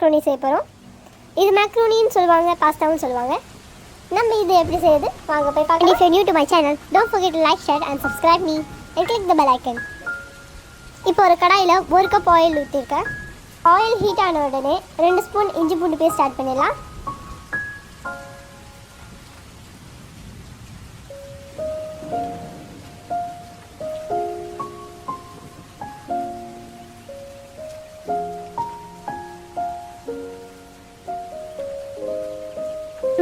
Macaroni செய்ய போகிறோம். இது மேக்ரோனின்னு சொல்லுவாங்க, பாஸ்தாவும் சொல்லுவாங்க. நம்ம இது எப்படி செய்யுது வாங்க போய் பார்க்கலாம். If you're new to my channel, don't forget to like, share and subscribe me and click the bell icon. இப்போ ஒரு கடாயில் 1 கப் ஆயில் ஊற்றிருக்கேன். ஆயில் ஹீட் ஆன உடனே 2 ஸ்பூன் இஞ்சி பூண்டு பேஸ்ட் ஆட் பண்ணிடலாம்.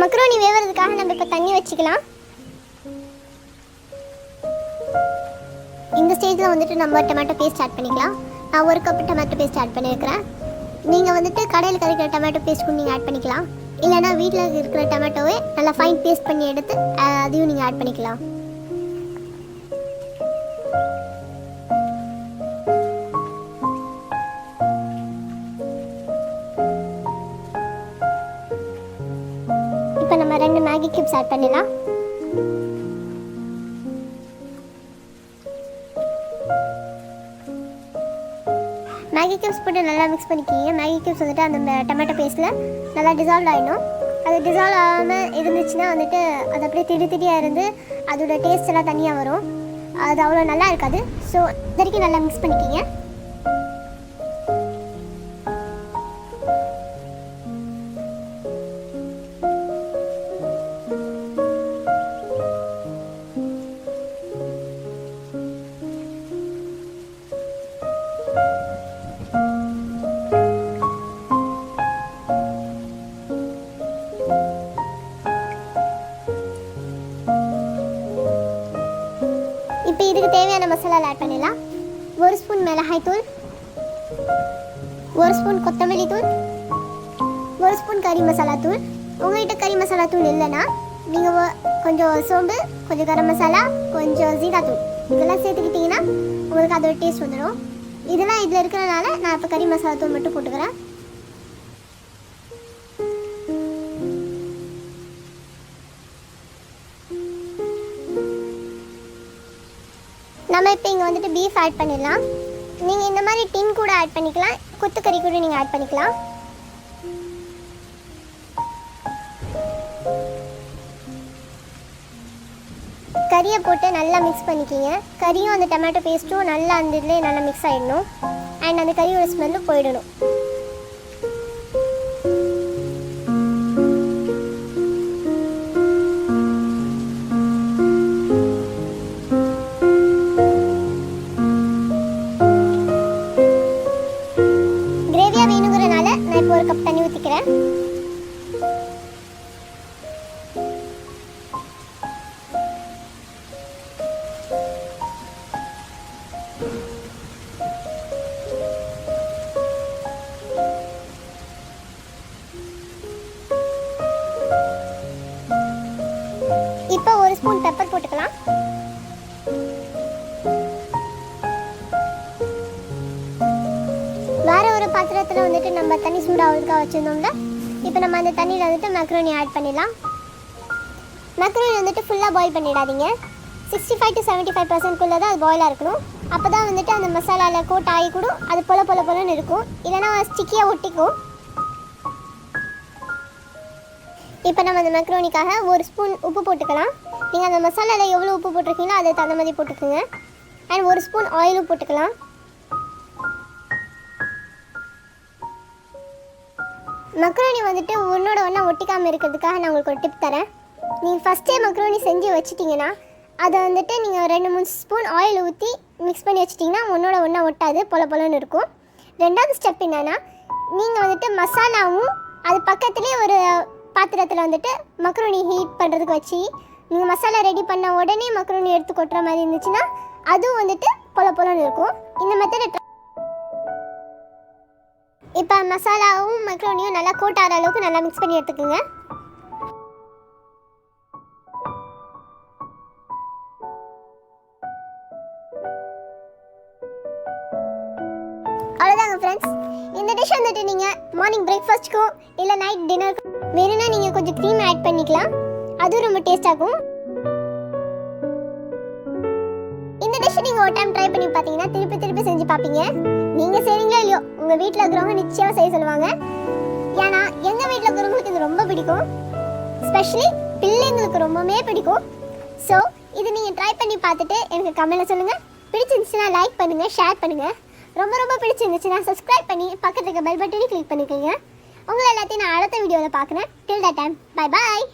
மக்ரோனி வேவறதுக்காக நம்ம இப்போ தண்ணி வச்சுக்கலாம். இந்த ஸ்டேஜில் வந்துட்டு நம்ம டொமேட்டோ பேஸ்ட் ஆட் பண்ணிக்கலாம். நான் 1 கப் டொமேட்டோ பேஸ்ட் ஆட் பண்ணியிருக்கிறேன். நீங்கள் வந்துட்டு கடையில் கிடைக்கிற டொமேட்டோ பேஸ்ட்டும் நீங்கள் ஆட் பண்ணிக்கலாம். இல்லைனா வீட்டில் இருக்கிற டொமேட்டோவை நல்லா ஃபைன் பேஸ்ட் பண்ணி எடுத்து அதையும் நீங்கள் ஆட் பண்ணிக்கலாம். இப்போ நம்ம 2 மேகி கியூப்ஸ் ஆட் பண்ணிடலாம். மேகி கியூப்ஸ் போட்டு நல்லா மிக்ஸ் பண்ணிக்கிங்க. மேகி கியூப்ஸ் வந்துட்டு அந்த டொமேட்டோ பேஸ்ட்டில் நல்லா டிசால்வ் ஆகிடும். அது டிசால்வ் ஆகாமல் இருந்துச்சுன்னா வந்துட்டு அது அப்படியே திடியாக இருந்து அதோட டேஸ்ட் எல்லாம் தனியாக வரும். அது அவ்வளோ நல்லா இருக்காது. ஸோ இது வரைக்கும் நல்லா மிக்ஸ் பண்ணிக்கிங்க. இப்போ இதுக்கு தேவையான மசாலா ஆட் பண்ணிடலாம். 1 ஸ்பூன் மிளகாய் தூள், 1 ஸ்பூன் கொத்தமல்லி தூள், 1 ஸ்பூன் கறி மசாலா தூள். உங்கள்கிட்ட கறி மசாலா தூள் இல்லைன்னா நீங்கள் கொஞ்சம் சோம்பு, கொஞ்சம் கரம் மசாலா, கொஞ்சம் ஜீரா தூள் இதெல்லாம் சேர்த்துக்கிட்டிங்கன்னா உங்களுக்கு அதோட டேஸ்ட் வந்துடும். இதெல்லாம் இதில் இருக்கிறனால நான் இப்போ கறி மசாலா தூள் மட்டும் போட்டுக்கிறேன். நம்ம இப்போ இங்கே வந்துட்டு பீஃப் ஆட் பண்ணிடலாம். நீங்கள் இந்த மாதிரி டின் கூட ஆட் பண்ணிக்கலாம், கொத்துக்கறி கூட நீங்கள் ஆட் பண்ணிக்கலாம். கறியை போட்டு நல்லா மிக்ஸ் பண்ணிக்கிங்க. கறியும் அந்த டொமேட்டோ பேஸ்ட்டும் நல்லா அந்த இதில் நல்லா மிக்ஸ் ஆகிடணும். அண்ட் அந்த கறியோட ஸ்மெல்லும் போயிடணும். வேணுங்கிறனால நான் இப்போ 1 கப் தண்ணி ஊற்றிக்கிறேன். இப்போ 1 ஸ்பூன் பெப்பர் போட்டுக்கலாம். வேறு ஒரு பாத்திரத்தில் வந்துட்டு நம்ம தண்ணி சூடாகிறதுக்காக வச்சுருந்தோம்ல, இப்போ நம்ம அந்த தண்ணியில் வந்துட்டு மேக்ரோனி ஆட் பண்ணிடலாம். மேக்ரோனி வந்துட்டு ஃபுல்லாக பாயில் பண்ணிடாதீங்க. 65 to 75% தான் அது பாயிலாக இருக்கணும். அப்போ தான் வந்துட்டு அந்த மசாலாவில் கோட் ஆகி கூட அது பொலன்னு இருக்கும். இல்லைனா ஸ்டிக்கியாக ஒட்டிக்கும். இப்போ நம்ம அந்த மேக்ரோனிக்காக 1 ஸ்பூன் உப்பு போட்டுக்கலாம். நீங்கள் அந்த மசாலாவில் எவ்வளோ உப்பு போட்டிருக்கீங்களோ அதை தகுந்த மாதிரி போட்டுக்கோங்க. அண்ட் 1 ஸ்பூன் ஆயிலும் போட்டுக்கலாம். மக்ரோனி வந்துட்டு ஒன்றோட ஒன்றா ஒட்டிக்காமல் இருக்கிறதுக்காக நான் உங்களுக்கு ஒரு டிப் தரேன். நீங்கள் ஃபஸ்ட்டே மக்ரோனி செஞ்சு வச்சிட்டிங்கன்னா அதை வந்துட்டு நீங்கள் 2-3 ஸ்பூன் ஆயில் ஊற்றி மிக்ஸ் பண்ணி வச்சிட்டிங்கன்னா ஒன்றோட ஒன்றா ஒட்டாது, பொலன்னு இருக்கும். 2வது ஸ்டெப் என்னென்னா, நீங்கள் வந்துட்டு மசாலாவும் அது பக்கத்துலேயே ஒரு பாத்திரத்தில் வந்துட்டு மக்ரோனி ஹீட் பண்ணுறதுக்கு வச்சு நீங்கள் மசாலா ரெடி பண்ண உடனே மக்ரோனி எடுத்து கொட்டுற மாதிரி இருந்துச்சுன்னா அதுவும் வந்துட்டு பொலன்னு இருக்கும். இந்த மெத்தடை இப்போ மசாலாவும் மக்ரோனியும் நல்லா கோட் ஆகிற அளவுக்கு நல்லா மிக்ஸ் பண்ணி எடுத்துக்கோங்க. அவ்வளோதாங்க ஃப்ரெண்ட்ஸ். இந்த டிஷ் வந்துட்டு நீங்கள் மார்னிங் பிரேக்ஃபாஸ்ட்டுக்கும் இல்லை நைட் டின்னருக்கும் வேணும்னா நீங்கள் கொஞ்சம் க்ரீம் ஆட் பண்ணிக்கலாம். அதுவும் ரொம்ப டேஸ்டாகும். இந்த டிஷ் நீங்கள் ஒரு டைம் ட்ரை பண்ணி பார்த்தீங்கன்னா திருப்பி செஞ்சு பார்ப்பீங்க. நீங்கள் செய்றீங்களோ இல்லையோ உங்கள் வீட்டில் இருக்கிறவங்க நிச்சயமாக செய்ய சொல்லுவாங்க. ஏன்னா எங்கள் வீட்டில் இருக்கிறவங்களுக்கு இது ரொம்ப பிடிக்கும், ஸ்பெஷலி பிள்ளைங்களுக்கு ரொம்பவே பிடிக்கும். ஸோ இது நீங்கள் ட்ரை பண்ணி பார்த்துட்டு எனக்கு கமெண்ட்டில் சொல்லுங்கள். பிடிச்சிருந்துச்சுன்னா லைக் பண்ணுங்கள், ஷேர் பண்ணுங்கள். ரொம்ப ரொம்ப பிடிச்சிருந்துச்சுன்னா சப்ஸ்கிரைப் பண்ணி பக்கத்துக்கு பெல் பட்டனையும் கிளிக் பண்ணிக்கோங்க. உங்களை எல்லாத்தையும் நான் அடுத்த வீடியோவில் பார்க்குறேன். டில் தட் டைம், பை பாய்.